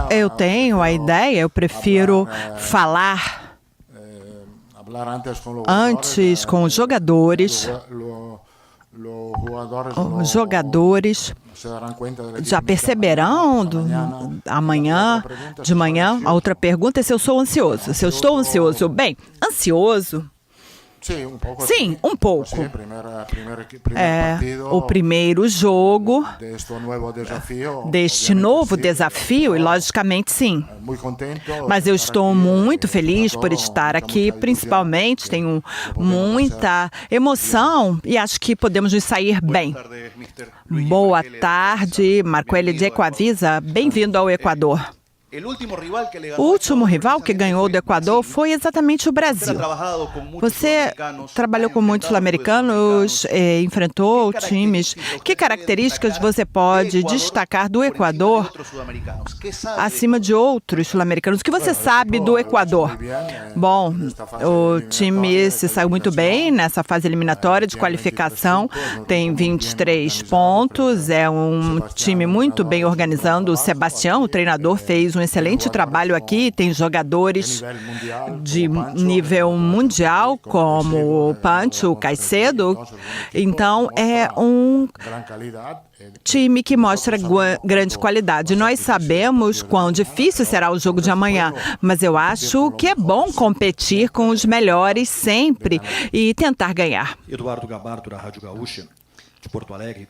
Eu tenho a ideia, eu prefiro falar antes com os jogadores. Os jogadores já perceberão amanhã, de manhã. A outra pergunta é se eu sou ansioso. Se eu estou ansioso. Bem, ansioso. Sim, um pouco. O primeiro jogo deste novo desafio, e logicamente sim. Mas eu estou muito feliz por estar aqui, principalmente tenho muita emoção e acho que podemos nos sair bem. Boa tarde, Marcoelho de Equavisa, bem-vindo ao Equador. O último rival que ganhou do Equador foi exatamente o Brasil. Você trabalhou com muitos sul-americanos, enfrentou times. Que características você pode destacar do Equador acima de outros sul-americanos? O que você sabe do Equador? Bom, o time se saiu muito bem nessa fase eliminatória de qualificação, tem 23 pontos, é um time muito bem organizado. O Sebastião, o treinador, fez um excelente trabalho aqui, tem jogadores de nível mundial, como o Pancho, o Caicedo. Então, é um time que mostra grande qualidade. Nós sabemos quão difícil será o jogo de amanhã, mas eu acho que é bom competir com os melhores sempre e tentar ganhar. Eduardo Gabardo, da Rádio Gaúcha, de Porto Alegre.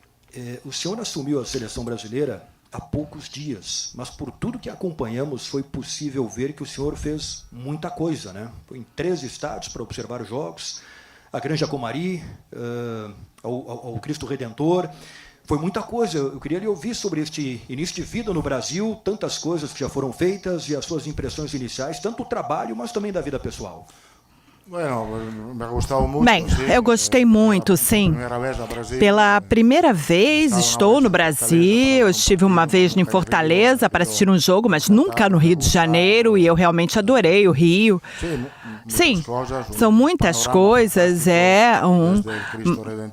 O senhor assumiu a seleção brasileira há poucos dias, mas por tudo que acompanhamos foi possível ver que o senhor fez muita coisa, né? Foi em 3 estádios para observar os jogos, a Granja Comari, ao Cristo Redentor, foi muita coisa. Eu queria lhe ouvir sobre este início de vida no Brasil, tantas coisas que já foram feitas e as suas impressões iniciais, tanto do trabalho, mas também da vida pessoal. Bem, eu gostei muito, sim. Pela primeira vez estou no Brasil, eu estive uma vez em Fortaleza para assistir um jogo, mas nunca no Rio de Janeiro, e eu realmente adorei o Rio. Sim, são muitas coisas,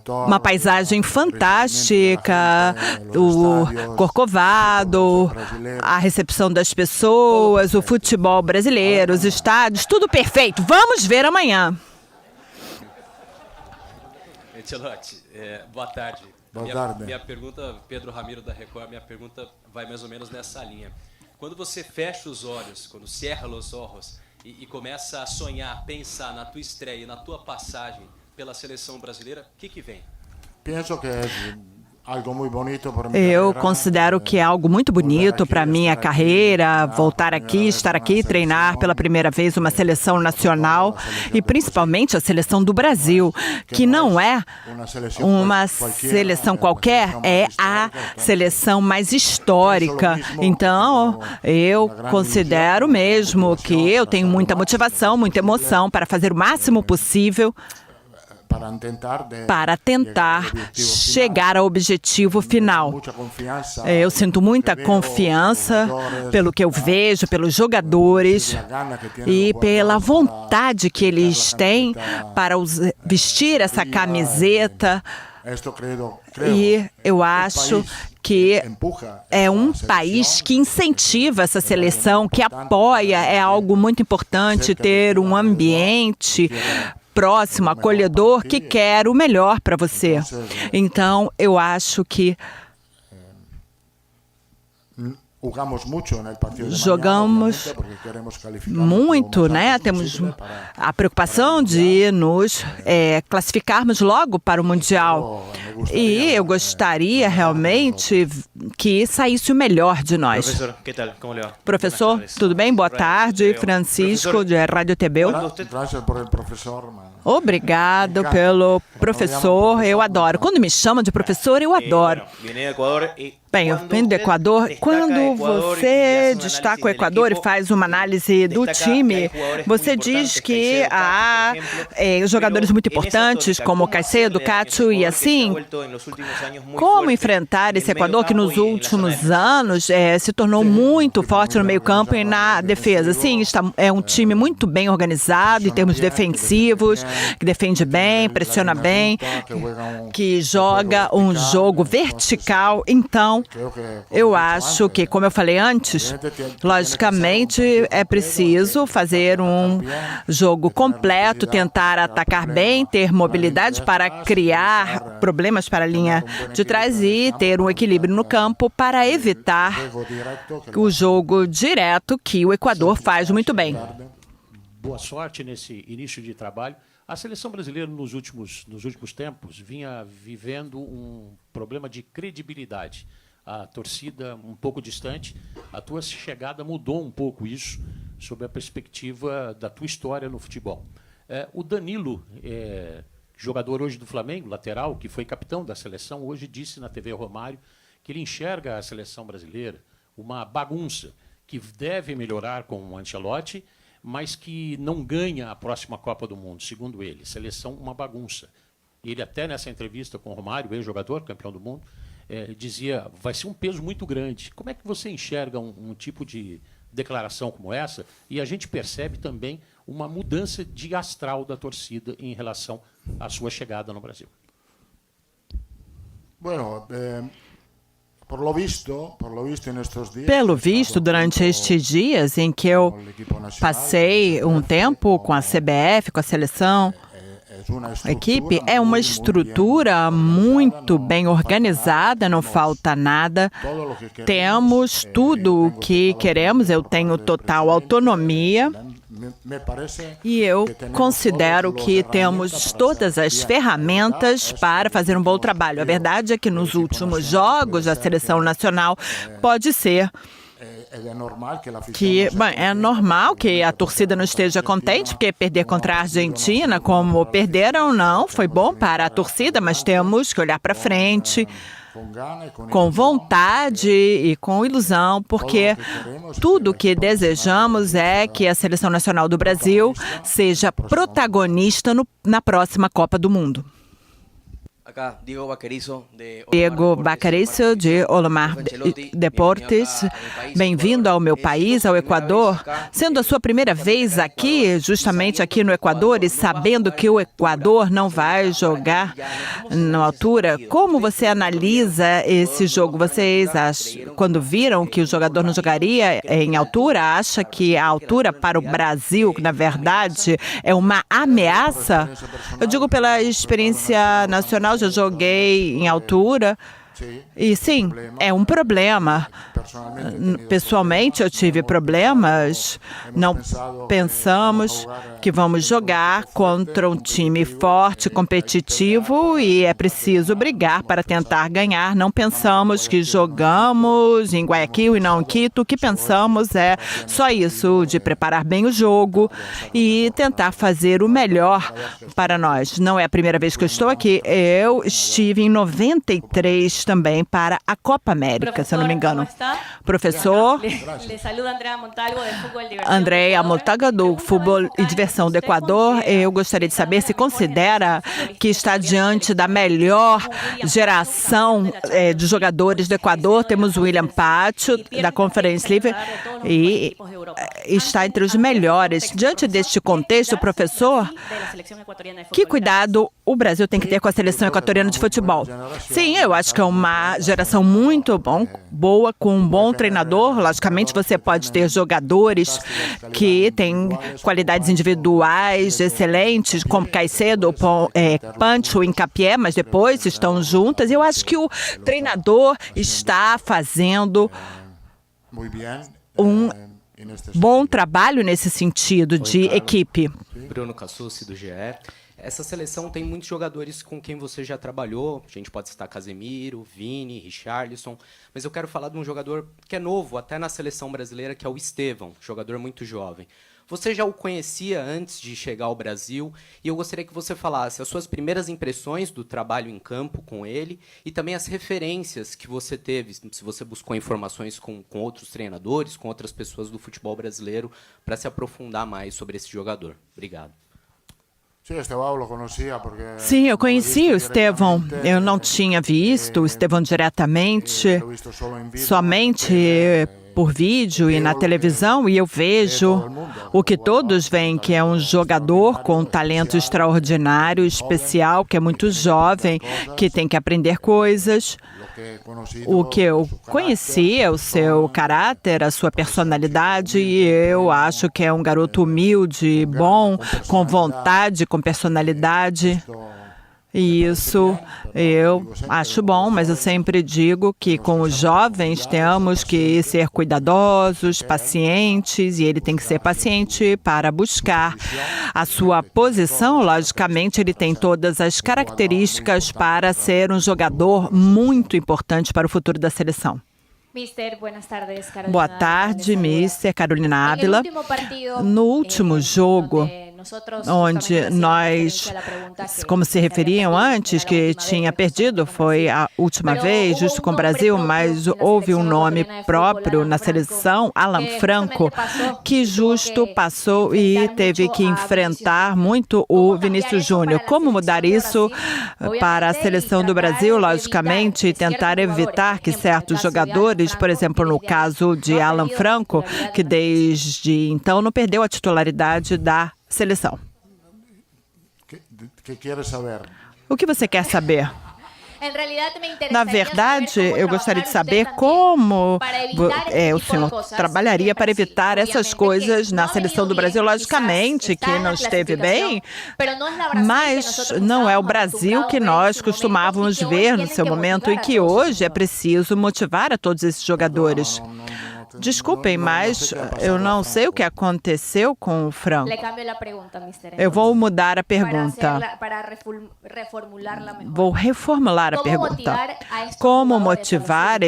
uma paisagem fantástica, o Corcovado, a recepção das pessoas, o futebol brasileiro, os estádios, tudo perfeito. Vamos ver amanhã. Ancelotti, boa tarde. Minha pergunta, Pedro Ramiro da Record, minha pergunta vai mais ou menos nessa linha. Quando você fecha os olhos, quando cierra os olhos e começa a sonhar, pensar na tua estreia, na tua passagem pela seleção brasileira, o que vem? Penso que eu considero que é algo muito bonito para a minha carreira, voltar aqui, estar aqui, treinar pela primeira vez uma seleção nacional e principalmente a seleção do Brasil, que não é uma seleção qualquer, é a seleção mais histórica. Então, eu considero mesmo que eu tenho muita motivação, muita emoção para fazer o máximo possível para tentar chegar ao objetivo final. Eu sinto muita confiança pelo que eu vejo, pelos jogadores e pela vontade que eles têm para vestir essa camiseta. E eu acho que é um país que incentiva essa seleção, que apoia, é algo muito importante ter um ambiente próximo, acolhedor, que quer o melhor para você. Então, eu acho que jogamos muito, né? Temos a preocupação de nos classificarmos logo para o Mundial. E eu gostaria realmente que saísse o melhor de nós. Professor, tudo bem? Boa tarde. Francisco, de Rádio TB. Obrigado pelo professor, eu adoro. Quando me chamam de professor, eu adoro. Bem, eu venho do Equador. Quando você destaca o Equador e faz uma análise do time, você diz que há jogadores muito importantes, como o Caicedo, Cacho e assim. Como enfrentar esse Equador que nos últimos anos se tornou muito forte no meio-campo e na defesa? Sim, é um time muito bem organizado em termos defensivos. que defende bem, pressiona bem, que joga um jogo vertical. Então, eu acho que, como eu falei antes, logicamente é preciso fazer um jogo completo, tentar atacar bem, ter mobilidade para criar problemas para a linha de trás e ter um equilíbrio no campo para evitar o jogo direto que o Equador faz muito bem. Boa sorte nesse início de trabalho. A seleção brasileira, nos últimos tempos, vinha vivendo um problema de credibilidade. A torcida um pouco distante. A tua chegada mudou um pouco isso, sob a perspectiva da tua história no futebol. O Danilo, jogador hoje do Flamengo, lateral, que foi capitão da seleção, hoje disse na TV Romário que ele enxerga a seleção brasileira uma bagunça, que deve melhorar com o Ancelotti, mas que não ganha a próxima Copa do Mundo, segundo ele. Seleção, uma bagunça. Ele até nessa entrevista com o Romário, ex-jogador, campeão do mundo, dizia, vai ser um peso muito grande. Como é que você enxerga um tipo de declaração como essa? E a gente percebe também uma mudança de astral da torcida em relação à sua chegada no Brasil. Bueno, pelo visto, durante estes dias em que eu passei um tempo com a CBF, com a seleção, a equipe é uma estrutura muito bem organizada, não falta nada. Temos tudo o que queremos, eu tenho total autonomia. E eu considero que temos todas as ferramentas para fazer um bom trabalho. A verdade é que nos últimos jogos da seleção nacional pode ser que é normal que a torcida não esteja contente, porque perder contra a Argentina, como perderam, não foi bom para a torcida, mas temos que olhar para frente com vontade e com ilusão, porque tudo o que desejamos é que a Seleção Nacional do Brasil seja protagonista na próxima Copa do Mundo. Diego Bacarizo, de Olomar Deportes. Bem-vindo ao meu país, ao Equador. Sendo a sua primeira vez aqui, justamente aqui no Equador, e sabendo que o Equador não vai jogar na altura, como você analisa esse jogo? Vocês, quando viram que o jogador não jogaria em altura, acha que a altura para o Brasil, na verdade, é uma ameaça? Eu digo pela experiência nacional, já joguei em altura e sim, é um problema. Pessoalmente, eu tive problemas. Não pensamos que vamos jogar contra um time forte, competitivo e é preciso brigar para tentar ganhar. Não pensamos que jogamos em Guayaquil e não em Quito. O que pensamos é só isso, de preparar bem o jogo e tentar fazer o melhor para nós. Não é a primeira vez que eu estou aqui. Eu estive em 93 também para a Copa América, se eu não me engano. Professor, Andréa Montalga, do Futebol e Diversão do Equador. Eu gostaria de saber se considera que está diante da melhor geração de jogadores do Equador. Temos o William Pacho, da Conference League, e está entre os melhores. Diante deste contexto, professor, que cuidado o Brasil tem que ter com a seleção equatoriana de futebol? Sim, eu acho que é uma geração muito boa, com um bom treinador. Logicamente, você pode ter jogadores que têm qualidades individuais excelentes, como Caicedo, Pancho, Hincapié, mas depois estão juntas. Eu acho que o treinador está fazendo um bom trabalho nesse sentido de equipe. Bruno Cassucci, do GE. Essa seleção tem muitos jogadores com quem você já trabalhou. A gente pode citar Casemiro, Vini, Richarlison. Mas eu quero falar de um jogador que é novo, até na seleção brasileira, que é o Estevão, jogador muito jovem. Você já o conhecia antes de chegar ao Brasil, e eu gostaria que você falasse as suas primeiras impressões do trabalho em campo com ele e também as referências que você teve, se você buscou informações com outros treinadores, com outras pessoas do futebol brasileiro, para se aprofundar mais sobre esse jogador. Obrigado. Sim, eu conheci o Estevão. Eu não tinha visto o Estevão diretamente, somente por vídeo e na televisão e eu vejo o que todos veem, que é um jogador com um talento extraordinário, especial, que é muito jovem, que tem que aprender coisas. O que eu conheci é o seu caráter, a sua personalidade, e eu acho que é um garoto humilde, bom, com vontade, com personalidade. E isso eu acho bom, mas eu sempre digo que com os jovens temos que ser cuidadosos, pacientes, e ele tem que ser paciente para buscar a sua posição. Logicamente, ele tem todas as características para ser um jogador muito importante para o futuro da seleção. Boa tarde, Mister Carolina Ávila. No último jogo, onde nós, como se referiam antes, que tinha perdido, foi a última vez, justo com o Brasil, mas houve um nome próprio na seleção, Alan Franco, que justo passou e teve que enfrentar muito o Vinícius Júnior. Como mudar isso para a seleção do Brasil, logicamente, e tentar evitar que certos jogadores, por exemplo, no caso de Alan Franco, que desde então não perdeu a titularidade da seleção. O que você quer saber? Na verdade, eu gostaria de saber como o senhor trabalharia para evitar essas coisas na seleção do Brasil. Logicamente que não esteve bem, mas não é o Brasil que nós costumávamos ver no seu momento e que hoje é preciso motivar a todos esses jogadores. Desculpem, mas eu não sei o que aconteceu com o Franco. Eu vou mudar a pergunta. Vou reformular a pergunta. Como motivar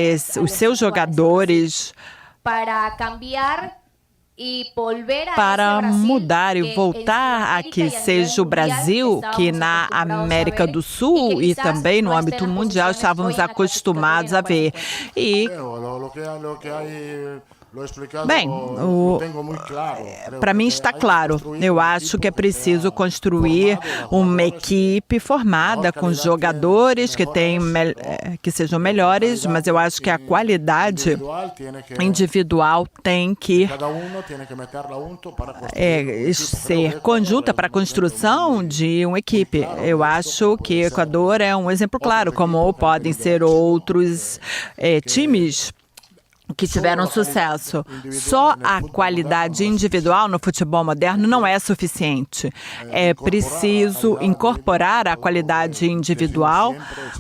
os seus jogadores para mudar e voltar a que seja o Brasil que na América do Sul e também no âmbito mundial estávamos acostumados a ver. E bem, para mim está claro. Eu acho que é preciso construir uma equipe formada com jogadores que sejam melhores, mas eu acho que a qualidade individual tem que ser conjunta para a construção de uma equipe. Eu acho que o Equador é um exemplo claro, como podem ser outros times que tiveram sucesso. Só a qualidade individual no futebol moderno não é suficiente. É preciso incorporar a qualidade individual,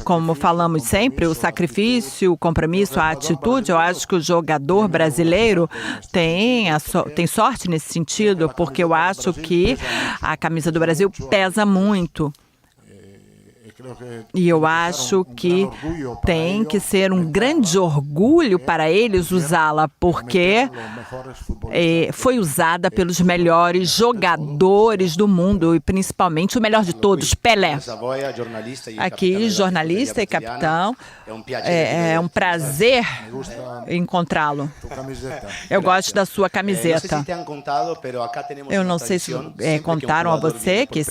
como falamos sempre, o sacrifício, o compromisso, a atitude. Eu acho que o jogador brasileiro tem sorte nesse sentido, porque eu acho que a camisa do Brasil pesa muito. E eu acho que tem que ser um grande orgulho para eles usá-la, porque foi usada pelos melhores jogadores do mundo e principalmente o melhor de todos, Pelé. Aqui, jornalista e capitão, é um prazer encontrá-lo. Eu gosto da sua camiseta. Eu não sei se contaram a você que